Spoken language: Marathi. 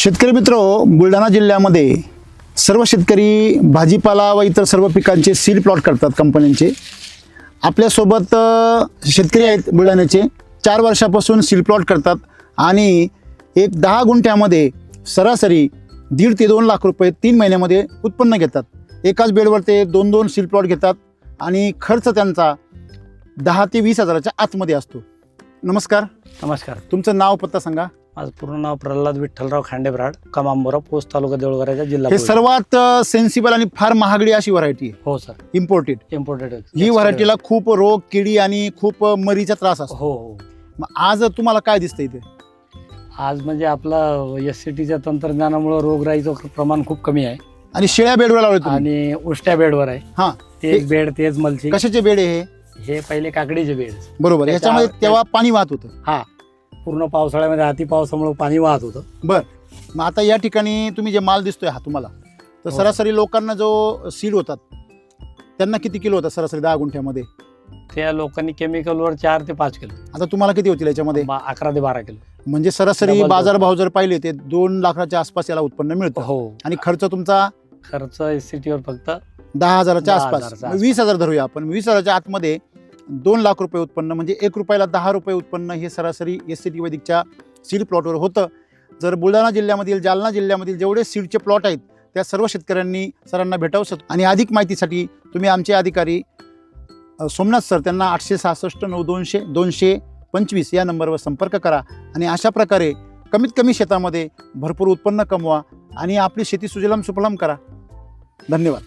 शेतकरी मित्र, बुलढाणा जिल्ह्यामध्ये सर्व शेतकरी भाजीपाला व इतर सर्व पिकांचे सीड प्लॉट करतात कंपन्यांचे. आपल्यासोबत शेतकरी आहेत बुलढाण्याचे, 4 वर्षापासून सीड प्लॉट करतात आणि एक 10 गुंठ्यामध्ये सरासरी 1.5 ते 2 लाख रुपये 3 महिन्यामध्ये उत्पन्न घेतात. एकाच बेडवर ते 2-2 सीड प्लॉट घेतात आणि खर्च त्यांचा 10 ते 20 हजाराच्या आतमध्ये असतो. नमस्कार. नमस्कार. तुमचं नाव पत्ता सांगा. माझं पूर्ण नाव प्रल्हाद विठ्ठलराव खांडेब्राड, कमांबोरा, पोस्ट तालुका देऊळगाऱ्याचा जिल्हा. हे सर्वात सेन्सिबल आणि फार महागडी अशी व्हरायटी आहे. हो सर, इम्पोर्टेड. ही व्हरायटीला खूप रोग, किडी आणि खूप मरीचा त्रास असतो. हो हो. मग आज तुम्हाला काय दिसतं इथे? आज म्हणजे आपला SCTच्या तंत्रज्ञानामुळे रोगराईचं प्रमाण खूप कमी आहे आणि शेळ्या बेडवर लावले तुम्ही? आणि उष्ट्या बेडवर आहे. हा, तेच बेड, तेच मल्चिंग. कशाचे बेड आहे हे पहिले काकडीचे बेड. बरोबर. याच्यामध्ये तेव्हा पाणी वाहत होतं. हा, पूर्ण पावसाळ्यामध्ये अति पावसामुळे पाणी वाहत होतं. बर. मग आता या ठिकाणी तुम्ही जे माल दिसतोय हा तुम्हाला, तर सरासरी लोकांना जो सीड होतात त्यांना किती किलो होतात सरासरी 10 गुंठ्यामध्ये? त्या लोकांनी केमिकलवर 4 ते 5 किलो. आता तुम्हाला किती होतील याच्यामध्ये? 11 ते 12 किलो. म्हणजे सरासरी डबल बाजारभाव जर पाहिले ते 2 लाखाच्या आसपास याला उत्पन्न मिळतं. हो. आणि खर्च तुमचा खर्च SCTवर फक्त 10 हजाराच्या 10 आसपास. हजाराच्या 20 हजार धरूया आपण. 20 हजाराच्या आतमध्ये 2 लाख रुपये उत्पन्न, म्हणजे 1 रुपयाला 10 रुपये उत्पन्न हे सरासरी SCT वैदिकच्या सीड प्लॉटवर होतं. जर बुलढाणा जिल्ह्यामधील, जालना जिल्ह्यामधील जेवढे सीडचे प्लॉट आहेत त्या सर्व शेतकऱ्यांनी सरांना भेटावं शकतो. आणि अधिक माहितीसाठी तुम्ही आमचे अधिकारी सोमनाथ सर, त्यांना 866 9200 225 या नंबरवर संपर्क करा आणि अशा प्रकारे कमीत कमी शेतामध्ये भरपूर उत्पन्न कमवा आणि आपली शेती सुजलाम सुफलाम करा. धन्यवाद.